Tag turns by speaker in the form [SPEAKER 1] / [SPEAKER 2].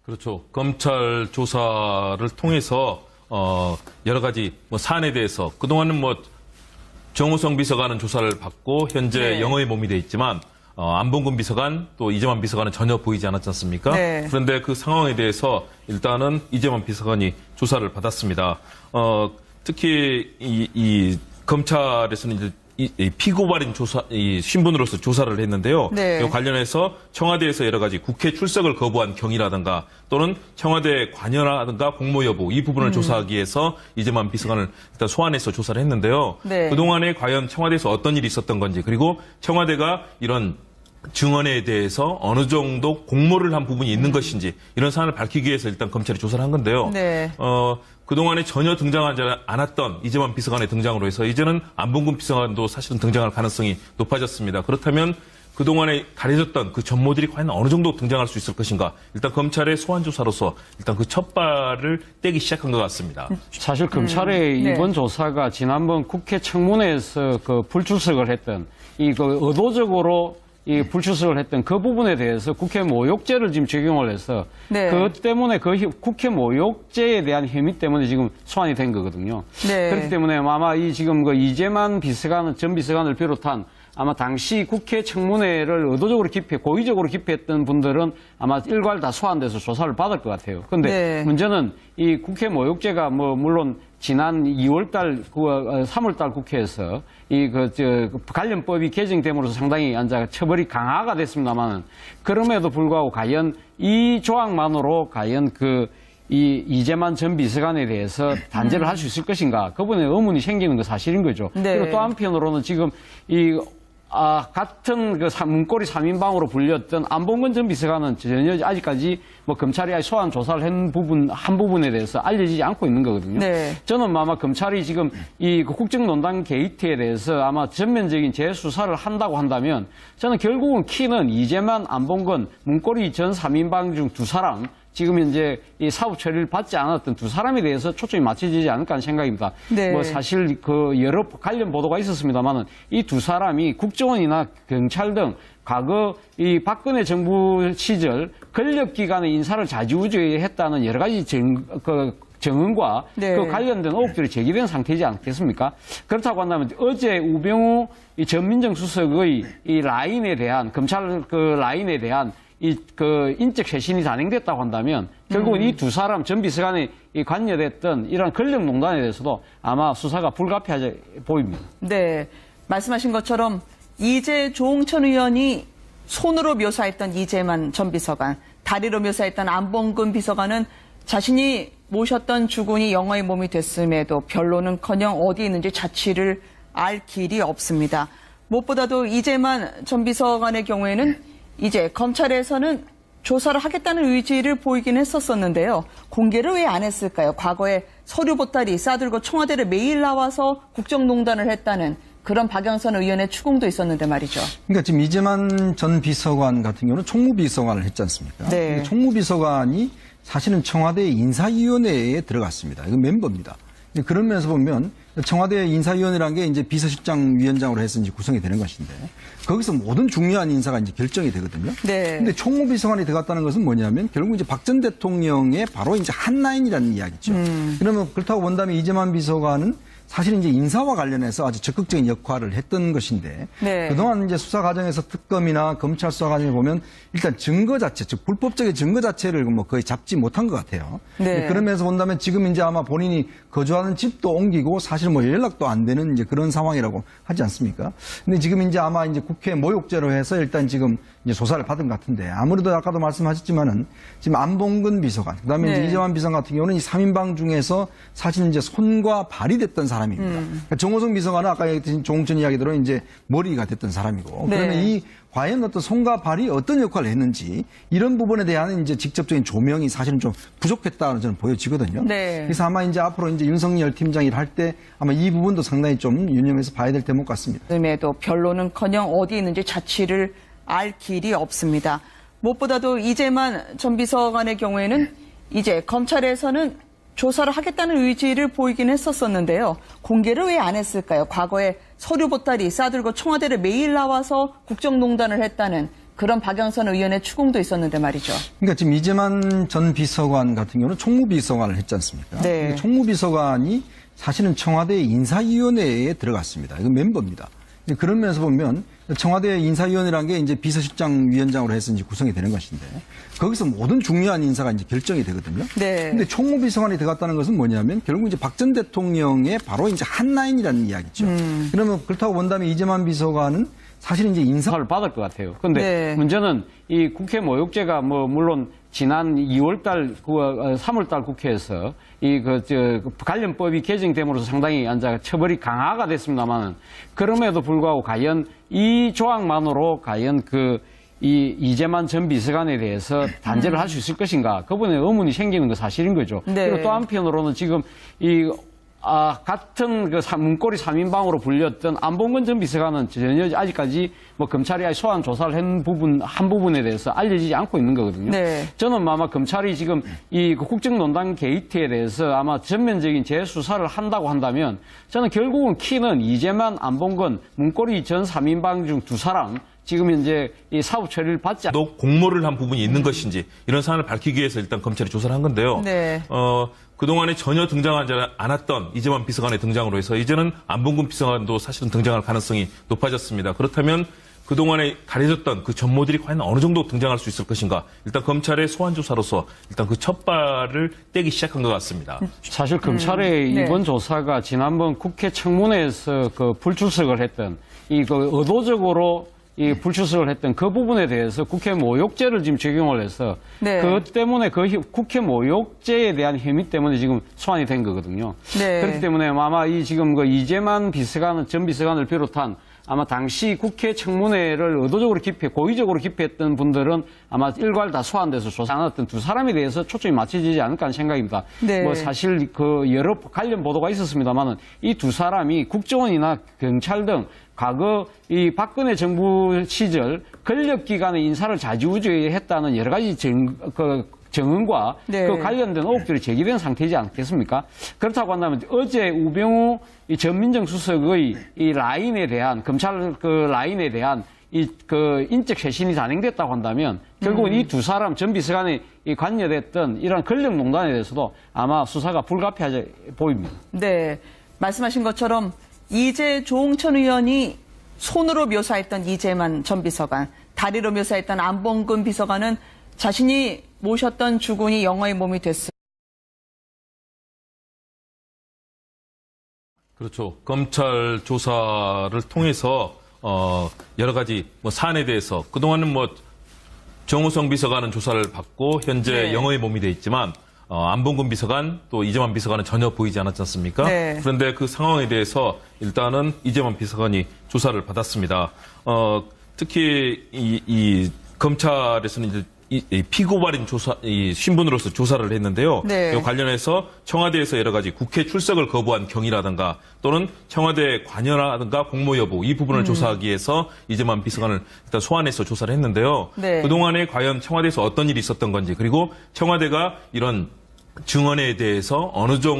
[SPEAKER 1] 그렇죠. 검찰 조사를 통해서 여러 가지 사안에 대해서 그동안은 정호성 비서관은 조사를 받고 현재
[SPEAKER 2] 네.
[SPEAKER 1] 영어에 몸이 돼 있지만 안봉근 비서관 또 이재만 비서관은 전혀 보이지 않았지 않습니까?
[SPEAKER 2] 네.
[SPEAKER 1] 그런데 그 상황에 대해서 일단은 이재만 비서관이 조사를 받았습니다. 특히 이 검찰에서는 이제 이 피고발인 신분으로서 조사를 했는데요.
[SPEAKER 2] 네.
[SPEAKER 1] 이 관련해서 청와대에서 여러 가지 국회 출석을 거부한 경위라든가 또는 청와대 관여라든가 공모 여부 이 부분을 조사하기 위해서 이재만 비서관을 일단 소환해서 조사를 했는데요.
[SPEAKER 2] 네.
[SPEAKER 1] 그동안에 과연 청와대에서 어떤 일이 있었던 건지 그리고 청와대가 이런 증언에 대해서 어느 정도 공모를 한 부분이 있는 것인지 이런 사안을 밝히기 위해서 일단 검찰이 조사를 한 건데요.
[SPEAKER 2] 네.
[SPEAKER 1] 그동안에 전혀 등장하지 않았던 이재만 비서관의 등장으로 해서 이제는 안봉근 비서관도 사실은 등장할 가능성이 높아졌습니다. 그렇다면 그동안에 가려졌던 그 전모들이 과연 어느 정도 등장할 수 있을 것인가. 일단 검찰의 소환조사로서 일단 그 첫 발을 떼기 시작한 것 같습니다.
[SPEAKER 3] 사실 검찰의
[SPEAKER 2] 네.
[SPEAKER 3] 이번 조사가 지난번 국회 청문회에서 그 불출석을 했던 의도적으로 이 불출석을 했던 그 부분에 대해서 국회 모욕죄를 지금 적용을 해서
[SPEAKER 2] 네.
[SPEAKER 3] 그것 때문에 국회 모욕죄에 대한 혐의 때문에 지금 소환이 된 거거든요.
[SPEAKER 2] 네.
[SPEAKER 3] 그렇기 때문에 아마 지금 그 이재만 전 비서관을 비롯한 아마 당시 국회 청문회를 의도적으로 고의적으로 기피했던 분들은 아마 일괄 다 소환돼서 조사를 받을 것 같아요. 그런데
[SPEAKER 2] 네.
[SPEAKER 3] 문제는 이 국회 모욕죄가 물론 지난 2월달, 3월달 국회에서 관련법이 개정됨으로써 상당히 처벌이 강화가 됐습니다만 그럼에도 불구하고 과연 이 조항만으로 과연 이 이재만 전 비서관에 대해서 단죄를 할 수 있을 것인가 그분의 의문이 생기는 건 사실인 거죠.
[SPEAKER 2] 네.
[SPEAKER 3] 그리고 또 한편으로는 지금 같은 문고리 3인방으로 불렸던 안봉근 전 비서관은 전혀 아직까지 검찰이 소환 조사를 한 부분에 대해서 알려지지 않고 있는 거거든요.
[SPEAKER 2] 네.
[SPEAKER 3] 저는 아마 검찰이 지금 국정농단 게이트에 대해서 아마 전면적인 재수사를 한다고 한다면 저는 결국은 키는 이재만, 안봉근, 문고리 전 3인방 중 두 사람 지금 현재 이 사법 처리를 받지 않았던 두 사람에 대해서 초점이 맞춰지지 않을까 하는 생각입니다.
[SPEAKER 2] 네.
[SPEAKER 3] 사실 여러 관련 보도가 있었습니다만은 이 두 사람이 국정원이나 경찰 등 과거 이 박근혜 정부 시절 권력기관의 인사를 좌지우지했다는 여러 가지 정황과
[SPEAKER 2] 네.
[SPEAKER 3] 그 관련된 의혹들이 제기된 상태이지 않겠습니까? 그렇다고 한다면 어제 우병우 전 민정수석의 이 라인에 대한 검찰 라인에 대한 인적 쇄신이 단행됐다고 한다면 결국은 이 두 사람 전 비서관에 관여됐던 이런 권력농단에 대해서도 아마 수사가 불가피하게 보입니다.
[SPEAKER 2] 네. 말씀하신 것처럼 조홍천 의원이 손으로 묘사했던 이재만 전 비서관, 다리로 묘사했던 안봉근 비서관은 자신이 모셨던 주군이 영어의 몸이 됐음에도 변론은커녕 어디 있는지 자취를 알 길이 없습니다. 무엇보다도 이재만 전 비서관의 경우에는 이제 검찰에서는 조사를 하겠다는 의지를 보이긴 했었었는데요. 공개를 왜 안 했을까요? 과거에 서류 보따리 싸들고 청와대를 매일 나와서 국정농단을 했다는 그런 박영선 의원의 추궁도 있었는데 말이죠.
[SPEAKER 4] 그러니까 지금 이재만 전 비서관 같은 경우는 총무비서관을 했지 않습니까?
[SPEAKER 2] 네.
[SPEAKER 4] 총무비서관이 사실은 청와대 인사위원회에 들어갔습니다. 이건 멤버입니다. 그런 면에서 보면 청와대 인사위원회라는 게 이제 비서실장 위원장으로 해서 이제 구성이 되는 것인데 거기서 모든 중요한 인사가 이제 결정이 되거든요.
[SPEAKER 2] 네.
[SPEAKER 4] 근데 총무비서관이 들어갔다는 것은 뭐냐면 결국 이제 박 전 대통령의 바로 이제 한 라인이라는 이야기죠. 그러면 그렇다고 본다면 이재만 비서관은 사실 이제 인사와 관련해서 아주 적극적인 역할을 했던 것인데
[SPEAKER 2] 네.
[SPEAKER 4] 그동안 이제 수사 과정에서 특검이나 검찰 수사 과정에 보면 일단 증거 자체, 즉 불법적인 증거 자체를 거의 잡지 못한 것 같아요.
[SPEAKER 2] 네.
[SPEAKER 4] 그러면서 본다면 지금 이제 아마 본인이 거주하는 집도 옮기고 사실 연락도 안 되는 이제 그런 상황이라고 하지 않습니까? 근데 지금 이제 아마 이제 국회 모욕죄로 해서 일단 지금 이제 조사를 받은 것 같은데 아무래도 아까도 말씀하셨지만은 지금 안봉근 비서관, 그다음에
[SPEAKER 2] 네.
[SPEAKER 4] 이제 이재만 비서관 같은 경우는 이 3인방 중에서 사실 이제 손과 발이 됐던 사람입니다. 그러니까 정호성 비서관은 아까 얘기했던 종천 이야기대로 이제 머리가 됐던 사람이고
[SPEAKER 2] 네.
[SPEAKER 4] 그러면 이 과연 어떤 손과 발이 어떤 역할을 했는지 이런 부분에 대한 이제 직접적인 조명이 사실은 좀 부족했다는 저는 보여지거든요.
[SPEAKER 2] 네.
[SPEAKER 4] 그래서 아마 이제 앞으로 이제 윤석열 팀장이 할 때 아마 이 부분도 상당히 좀 유념해서 봐야 될 대목 같습니다.
[SPEAKER 2] 음에도 변론은커녕 어디 있는지 자취를 알 길이 없습니다. 무엇보다도 이재만 전 비서관의 경우에는 이제 검찰에서는 조사를 하겠다는 의지를 보이긴 했었었는데요. 공개를 왜 안 했을까요? 과거에 서류 보따리 싸들고 청와대를 매일 나와서 국정농단을 했다는 그런 박영선 의원의 추궁도 있었는데 말이죠.
[SPEAKER 4] 그러니까 지금 이재만 전 비서관 같은 경우는 총무비서관을 했지 않습니까?
[SPEAKER 2] 네.
[SPEAKER 4] 근데 총무비서관이 사실은 청와대 인사위원회에 들어갔습니다. 이건 멤버입니다. 그런 면에서 보면 청와대 인사위원회라는 게 이제 비서실장 위원장으로 해서 이제 구성이 되는 것인데 거기서 모든 중요한 인사가 이제 결정이 되거든요.
[SPEAKER 2] 네.
[SPEAKER 4] 근데 총무비서관이 들어갔다는 것은 뭐냐면 결국 이제 박 전 대통령의 바로 이제 한 라인이라는 이야기죠. 그러면 그렇다고 본다면 이재만 비서관은 사실 이제
[SPEAKER 3] 인사를 받을 것 같아요. 근데
[SPEAKER 2] 네.
[SPEAKER 3] 문제는 이 국회 모욕죄가 뭐 물론 지난 2월달, 3월달 국회에서 관련법이 개정됨으로써 상당히 처벌이 강화가 됐습니다만 그럼에도 불구하고 과연 이 조항만으로 과연 이재만 전 비서관에 대해서 단죄를 할 수 있을 것인가 그분의 의문이 생기는 건 사실인 거죠.
[SPEAKER 2] 네.
[SPEAKER 3] 그리고 또 한편으로는 지금 같은 문고리 3인방으로 불렸던 안봉근 전 비서관은 전혀 아직까지 뭐 검찰이 소환 조사를 한 부분에 대해서 알려지지 않고 있는 거거든요.
[SPEAKER 2] 네.
[SPEAKER 3] 저는 아마 검찰이 지금 이 국정농단 게이트에 대해서 아마 전면적인 재수사를 한다고 한다면 저는 결국은 키는 이재만, 안봉근, 문고리 전 3인방 중 두 사람 지금 현재 이 사법 처리를 받지
[SPEAKER 1] 또 공모를 한 부분이 있는 것인지 이런 사안을 밝히기 위해서 일단 검찰이 조사를 한 건데요.
[SPEAKER 2] 네.
[SPEAKER 1] 그동안에 전혀 등장하지 않았던 이재만 비서관의 등장으로 해서 이제는 안봉근 비서관도 사실은 등장할 가능성이 높아졌습니다. 그렇다면 그동안에 가려졌던 그 전모들이 과연 어느 정도 등장할 수 있을 것인가. 일단 검찰의 소환 조사로서 일단 그 첫 발을 떼기 시작한 것 같습니다.
[SPEAKER 3] 사실 검찰의
[SPEAKER 2] 네.
[SPEAKER 3] 이번 조사가 지난번 국회 청문회에서 불출석을 했던 의도적으로 불출석을 했던 그 부분에 대해서 국회 모욕죄를 지금 적용을 해서
[SPEAKER 2] 네.
[SPEAKER 3] 그것 때문에 국회 모욕죄에 대한 혐의 때문에 지금 소환이 된 거거든요.
[SPEAKER 2] 네.
[SPEAKER 3] 그렇기 때문에 아마 지금 이재만 전 비서관을 비롯한 아마 당시 국회 청문회를 의도적으로 고의적으로 기피했던 분들은 아마 일괄 다 소환돼서 조사 안 했던 두 사람에 대해서 초점이 맞춰지지 않을까 하는 생각입니다.
[SPEAKER 2] 네.
[SPEAKER 3] 뭐 사실 여러 관련 보도가 있었습니다만은 이 두 사람이 국정원이나 경찰 등 과거 이 박근혜 정부 시절 권력기관의 인사를 좌지우지했다는 여러 가지 정황과
[SPEAKER 2] 네.
[SPEAKER 3] 관련된 의혹들이 제기된 상태이지 않겠습니까? 그렇다고 한다면 어제 우병우 전민정 수석의 이 라인에 대한 검찰 라인에 대한 인적 쇄신이 단행됐다고 한다면 결국은 이 두 사람 전 비서관에 관여됐던 이런 권력농단에 대해서도 아마 수사가 불가피하게 보입니다.
[SPEAKER 2] 네. 말씀하신 것처럼 이제 조홍천 의원이 손으로 묘사했던 이재만 전 비서관, 다리로 묘사했던 안봉근 비서관은 자신이 모셨던 주군이 영어의 몸이 됐습니다.
[SPEAKER 1] 그렇죠. 검찰 조사를 통해서 여러 가지 사안에 대해서 그동안은 정호성 비서관은 조사를 받고 현재
[SPEAKER 2] 네.
[SPEAKER 1] 영어의 몸이 돼 있지만 안봉근 비서관 또 이재만 비서관은 전혀 보이지 않았지 않습니까?
[SPEAKER 2] 네.
[SPEAKER 1] 그런데 그 상황에 대해서 일단은 이재만 비서관이 조사를 받았습니다. 특히 이 검찰에서는 이제 이 피고발인 신분으로서 조사를 했는데요.
[SPEAKER 2] 네.
[SPEAKER 1] 이 관련해서 청와대에서 여러 가지 국회 출석을 거부한 경위라든가 또는 청와대 관여라든가 공모 여부 이 부분을 조사하기 위해서 이재만 비서관을 일단 소환해서 조사를 했는데요.
[SPEAKER 2] 네.
[SPEAKER 1] 그동안에 과연 청와대에서 어떤 일이 있었던 건지 그리고 청와대가 이런 증언에 대해서 어느 정도